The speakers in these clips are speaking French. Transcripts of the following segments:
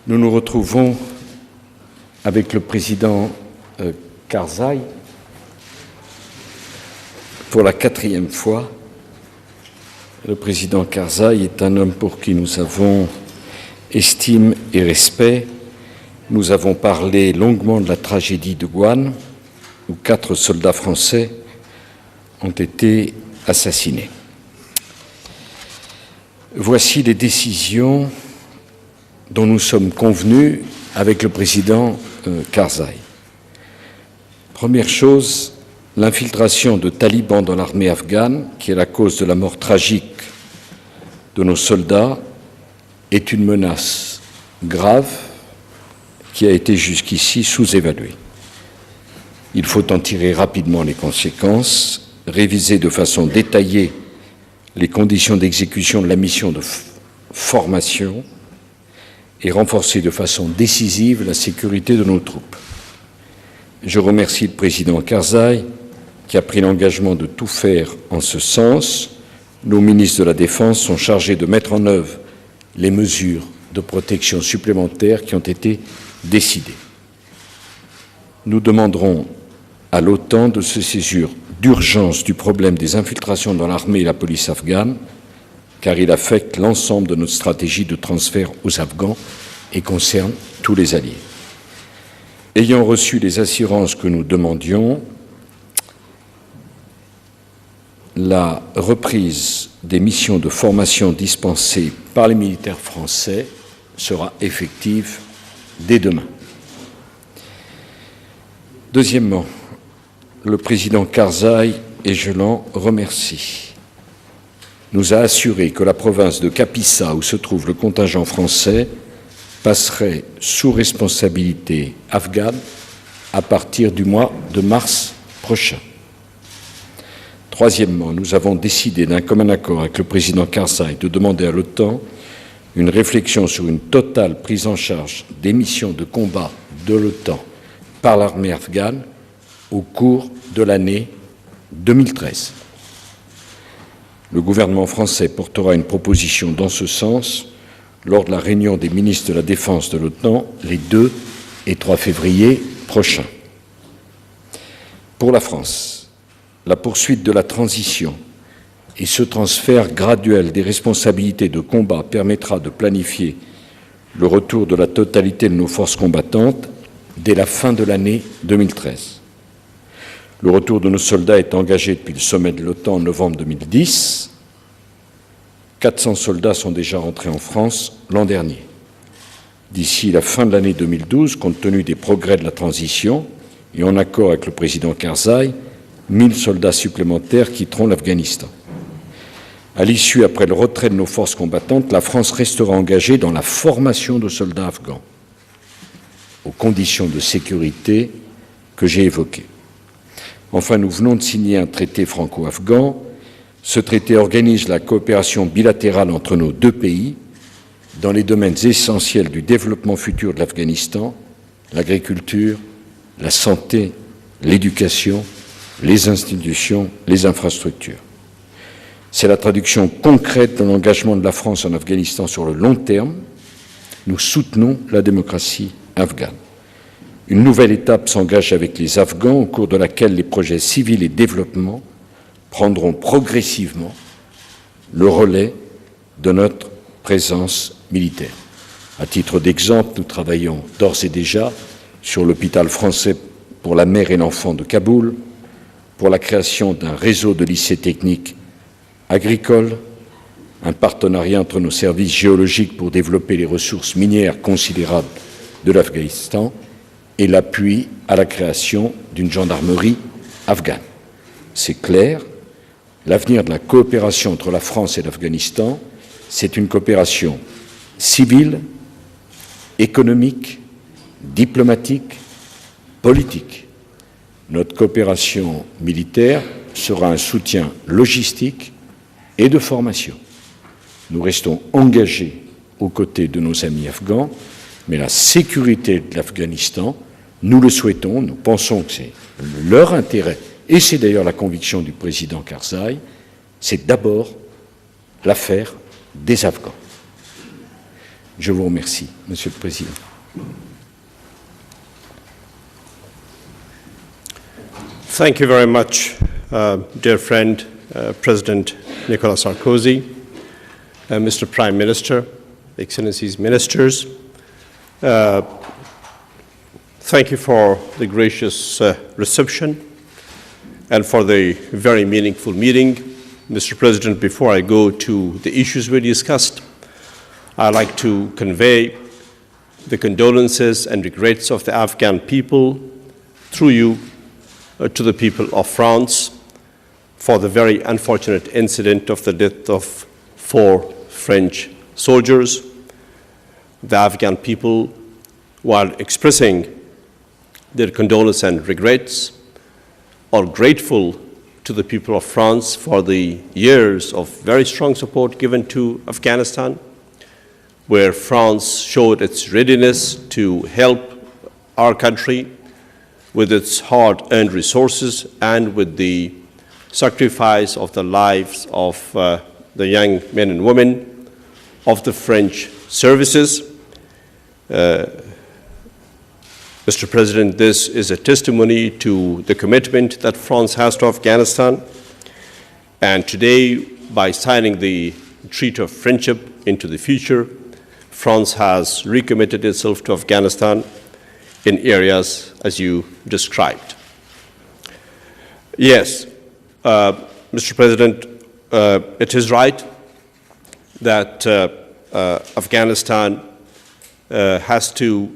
Nous nous retrouvons avec le président Karzai pour la 4e fois. Le président Karzai est un homme pour qui nous avons estime et respect. Nous avons parlé longuement de la tragédie de Guam, où 4 soldats français ont été assassinés. Voici les décisions dont nous sommes convenus avec le président Karzai. Première chose, l'infiltration de talibans dans l'armée afghane, qui est la cause de la mort tragique de nos soldats, est une menace grave qui a été jusqu'ici sous-évaluée. Il faut en tirer rapidement les conséquences, réviser de façon détaillée les conditions d'exécution de la mission de formation et renforcer de façon décisive la sécurité de nos troupes. Je remercie le président Karzai qui a pris l'engagement de tout faire en ce sens. Nos ministres de la Défense sont chargés de mettre en œuvre les mesures de protection supplémentaires qui ont été décidées. Nous demanderons à l'OTAN de se saisir d'urgence du problème des infiltrations dans l'armée et la police afghane, car il affecte l'ensemble de notre stratégie de transfert aux Afghans et concerne tous les alliés. Ayant reçu les assurances que nous demandions, la reprise des missions de formation dispensées par les militaires français sera effective dès demain. Deuxièmement, le président Karzai, et je l'en remercie, nous a assuré que la province de Kapisa, où se trouve le contingent français, passerait sous responsabilité afghane à partir du mois de mars prochain. Troisièmement, nous avons décidé d'un commun accord avec le président Karzai de demander à l'OTAN une réflexion sur une totale prise en charge des missions de combat de l'OTAN par l'armée afghane au cours de l'année 2013. Le gouvernement français portera une proposition dans ce sens lors de la réunion des ministres de la Défense de l'OTAN les 2 et 3 février prochains. Pour la France, la poursuite de la transition et ce transfert graduel des responsabilités de combat permettra de planifier le retour de la totalité de nos forces combattantes dès la fin de l'année 2013. Le retour de nos soldats est engagé depuis le sommet de l'OTAN en novembre 2010. 400 soldats sont déjà rentrés en France l'an dernier. D'ici la fin de l'année 2012, compte tenu des progrès de la transition et en accord avec le président Karzai, 1000 soldats supplémentaires quitteront l'Afghanistan. À l'issue, après le retrait de nos forces combattantes, la France restera engagée dans la formation de soldats afghans, aux conditions de sécurité que j'ai évoquées. Enfin, nous venons de signer un traité franco-afghan. Ce traité organise la coopération bilatérale entre nos 2 pays dans les domaines essentiels du développement futur de l'Afghanistan, l'agriculture, la santé, l'éducation, les institutions, les infrastructures. C'est la traduction concrète de l'engagement de la France en Afghanistan sur le long terme. Nous soutenons la démocratie afghane. Une nouvelle étape s'engage avec les Afghans, au cours de laquelle les projets civils et développement prendront progressivement le relais de notre présence militaire. À titre d'exemple, nous travaillons d'ores et déjà sur l'hôpital français pour la mère et l'enfant de Kaboul, pour la création d'un réseau de lycées techniques agricoles, un partenariat entre nos services géologiques pour développer les ressources minières considérables de l'Afghanistan et l'appui à la création d'une gendarmerie afghane. C'est clair, l'avenir de la coopération entre la France et l'Afghanistan, c'est une coopération civile, économique, diplomatique, politique. Notre coopération militaire sera un soutien logistique et de formation. Nous restons engagés aux côtés de nos amis afghans, mais la sécurité de l'Afghanistan, nous le souhaitons, nous pensons que c'est leur intérêt, et c'est d'ailleurs la conviction du président Karzai, c'est d'abord l'affaire des Afghans. Je vous remercie, Monsieur le Président. Thank you very much, dear friend, President Nicolas Sarkozy, Mr. Prime Minister, Excellencies, Ministers. Thank you for the gracious reception and for the very meaningful meeting. Mr. President, before I go to the issues we discussed, I'd like to convey the condolences and regrets of the Afghan people through you to the people of France for the very unfortunate incident of the death of 4 French soldiers. The Afghan people, while expressing their condolences and regrets, are grateful to the people of France for the years of very strong support given to Afghanistan, where France showed its readiness to help our country with its hard-earned resources and with the sacrifice of the lives of the young men and women of the French services. Mr. President, this is a testimony to the commitment that France has to Afghanistan. And today, by signing the Treaty of Friendship into the future, France has recommitted itself to Afghanistan in areas as you described. Yes, Mr. President, it is right that Afghanistan has to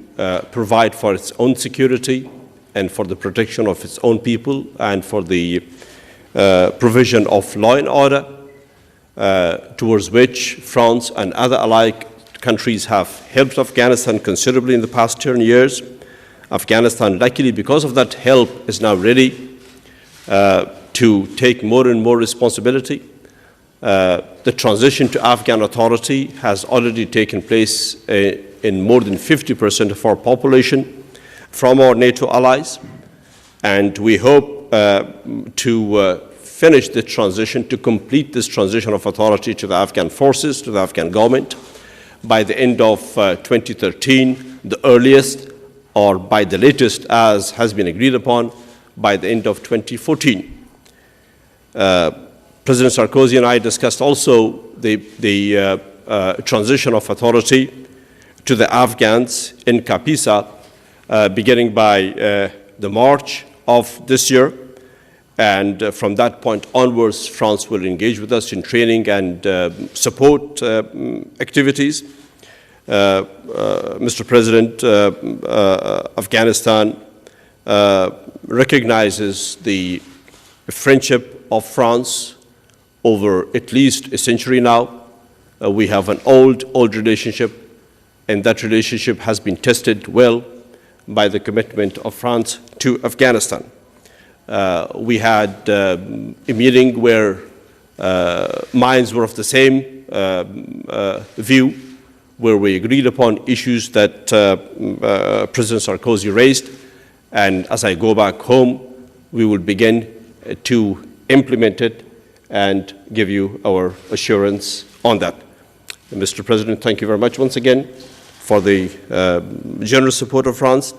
provide for its own security and for the protection of its own people and for the provision of law and order, towards which France and other allied countries have helped Afghanistan considerably in the past 10 years. Afghanistan, luckily, because of that help, is now ready to take more and more responsibility. The transition to Afghan authority has already taken place in more than 50% of our population from our NATO allies, and we hope to finish the transition, to complete this transition of authority to the Afghan forces, to the Afghan government, by the end of 2013, the earliest, or by the latest, as has been agreed upon, by the end of 2014. President Sarkozy and I discussed also the transition of authority to the Afghans in Kapisa, beginning by the March of this year. And from that point onwards, France will engage with us in training and support activities. Mr. President, Afghanistan recognizes the friendship of France over at least a century now. We have an old relationship, and that relationship has been tested well by the commitment of France to Afghanistan. We had a meeting where minds were of the same view, where we agreed upon issues that President Sarkozy raised. And as I go back home, we will begin to implement it and give you our assurance on that. And Mr. President, thank you very much once again for the generous support of France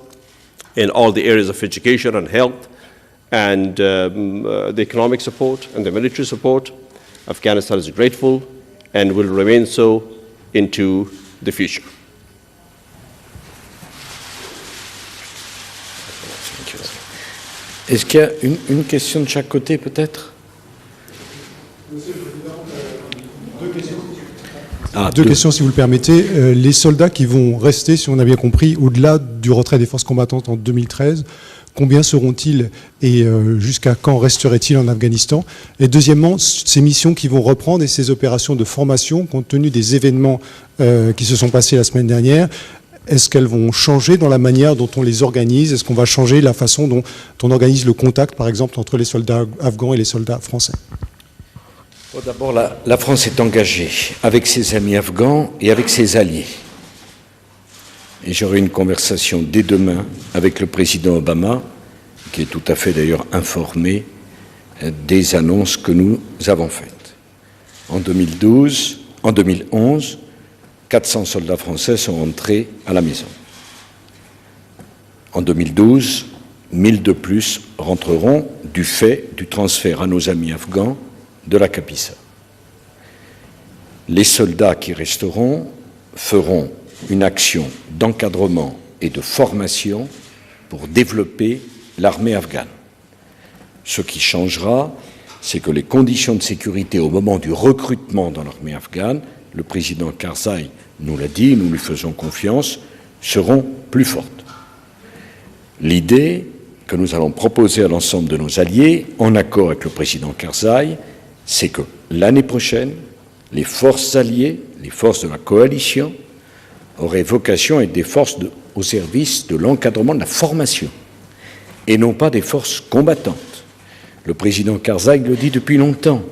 in all the areas of education and health and the economic support and the military support. Afghanistan is grateful and will remain so into the future. Est-ce qu'il y a une question de chaque côté, peut-être? Monsieur le Président, deux questions, si vous le permettez. Les soldats qui vont rester, si on a bien compris, au-delà du retrait des forces combattantes en 2013, combien seront-ils et jusqu'à quand resteraient-ils en Afghanistan? Et deuxièmement, ces missions qui vont reprendre et ces opérations de formation, compte tenu des événements qui se sont passés la semaine dernière, est-ce qu'elles vont changer dans la manière dont on les organise? Est-ce qu'on va changer la façon dont on organise le contact, par exemple, entre les soldats afghans et les soldats français? D'abord, la France est engagée avec ses amis afghans et avec ses alliés. Et j'aurai une conversation dès demain avec le président Obama, qui est tout à fait d'ailleurs informé des annonces que nous avons faites. En 2011, 400 soldats français sont rentrés à la maison. En 2012, 1000 de plus rentreront du fait du transfert à nos amis afghans de la Capissa. Les soldats qui resteront feront une action d'encadrement et de formation pour développer l'armée afghane. Ce qui changera, c'est que les conditions de sécurité au moment du recrutement dans l'armée afghane, le président Karzai nous l'a dit, nous lui faisons confiance, seront plus fortes. L'idée que nous allons proposer à l'ensemble de nos alliés, en accord avec le président Karzai, c'est que l'année prochaine, les forces alliées, les forces de la coalition, auraient vocation à être des forces au service de l'encadrement, de la formation, et non pas des forces combattantes. Le président Karzai le dit depuis longtemps.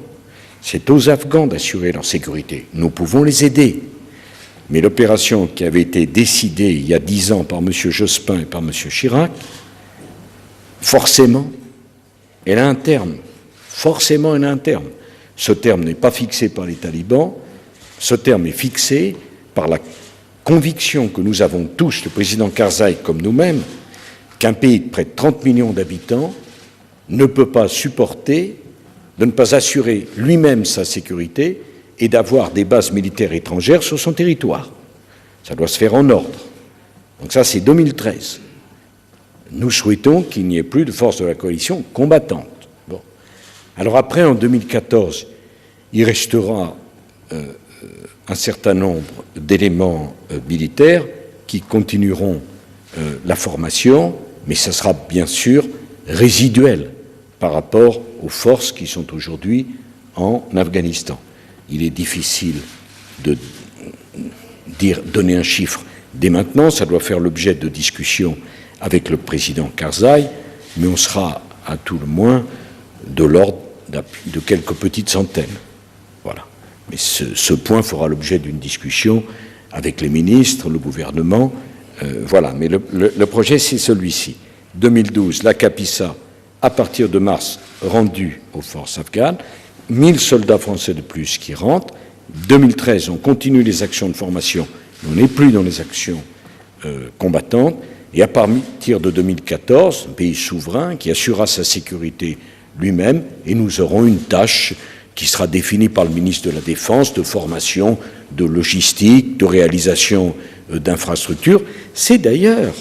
C'est aux Afghans d'assurer leur sécurité. Nous pouvons les aider. Mais l'opération qui avait été décidée il y a 10 ans par M. Jospin et par M. Chirac, forcément, elle a un terme. Forcément, elle a un terme. Ce terme n'est pas fixé par les talibans. Ce terme est fixé par la conviction que nous avons tous, le président Karzai comme nous-mêmes, qu'un pays de près de 30 millions d'habitants ne peut pas supporter de ne pas assurer lui-même sa sécurité et d'avoir des bases militaires étrangères sur son territoire. Ça doit se faire en ordre. Donc ça, c'est 2013. Nous souhaitons qu'il n'y ait plus de forces de la coalition combattantes. Bon. Alors après, en 2014, il restera un certain nombre d'éléments militaires qui continueront la formation, mais ça sera bien sûr résiduel par rapport aux forces qui sont aujourd'hui en Afghanistan. Il est difficile de donner un chiffre dès maintenant, ça doit faire l'objet de discussions avec le président Karzai, mais on sera à tout le moins de l'ordre de quelques petites centaines. Voilà. Mais ce point fera l'objet d'une discussion avec les ministres, le gouvernement. Voilà. Mais le projet, c'est celui-ci. 2012, la Capissa, à partir de mars, rendue aux forces afghanes. 1000 soldats français de plus qui rentrent. 2013, on continue les actions de formation. On n'est plus dans les actions combattantes. Et à partir de 2014, un pays souverain qui assurera sa sécurité lui-même, et nous aurons une tâche qui sera définie par le ministre de la Défense, de formation, de logistique, de réalisation d'infrastructures. C'est d'ailleurs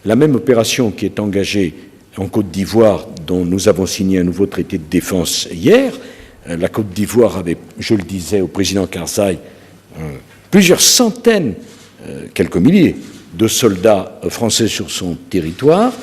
la même opération qui est engagée en Côte d'Ivoire, dont nous avons signé un nouveau traité de défense hier. La Côte d'Ivoire avait, je le disais au président Karzai, plusieurs centaines, quelques milliers de soldats français sur son territoire.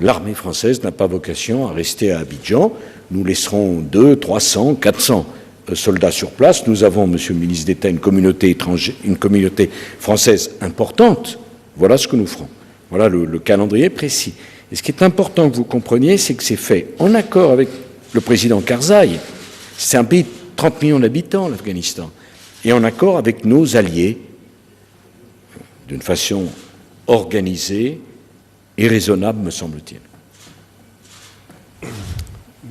L'armée française n'a pas vocation à rester à Abidjan. Nous laisserons 200, 300, 400 soldats sur place. Nous avons, monsieur le ministre d'État, une communauté française importante. Voilà ce que nous ferons. Voilà le calendrier précis. Et ce qui est important que vous compreniez, c'est que c'est fait en accord avec le président Karzai. C'est un pays de 30 millions d'habitants, l'Afghanistan, et en accord avec nos alliés, d'une façon organisée et raisonnable, me semble-t-il.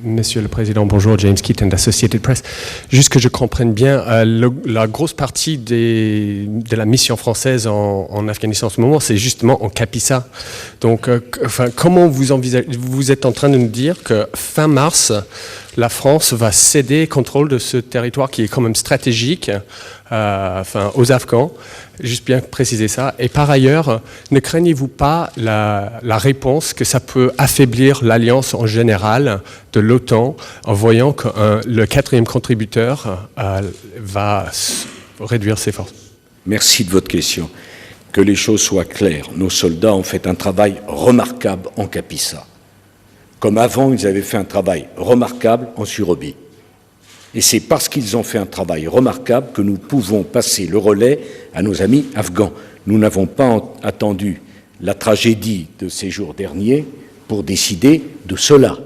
Monsieur le Président, bonjour, James Keaton d'Associated Press. Juste que je comprenne bien, la grosse partie de la mission française en Afghanistan en ce moment, c'est justement en Capissa. Donc, comment vous êtes en train de nous dire que fin mars, la France va céder contrôle de ce territoire qui est quand même stratégique aux Afghans, juste bien préciser ça. Et par ailleurs, ne craignez-vous pas la réponse que ça peut affaiblir l'alliance en général de l'OTAN en voyant que le quatrième contributeur va réduire ses forces? Merci de votre question. Que les choses soient claires. Nos soldats ont fait un travail remarquable en Capissa. Comme avant, ils avaient fait un travail remarquable en Surobie. Et c'est parce qu'ils ont fait un travail remarquable que nous pouvons passer le relais à nos amis afghans. Nous n'avons pas attendu la tragédie de ces jours derniers pour décider de cela.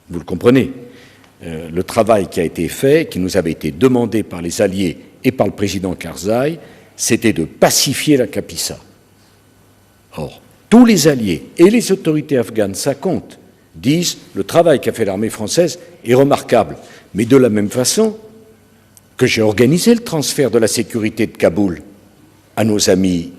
Vous le comprenez. Le travail qui a été fait, qui nous avait été demandé par les alliés et par le président Karzai, c'était de pacifier la Capissa. Or, tous les alliés et les autorités afghanes, ça compte, disent le travail qu'a fait l'armée française est remarquable. Mais de la même façon que j'ai organisé le transfert de la sécurité de Kaboul à nos amis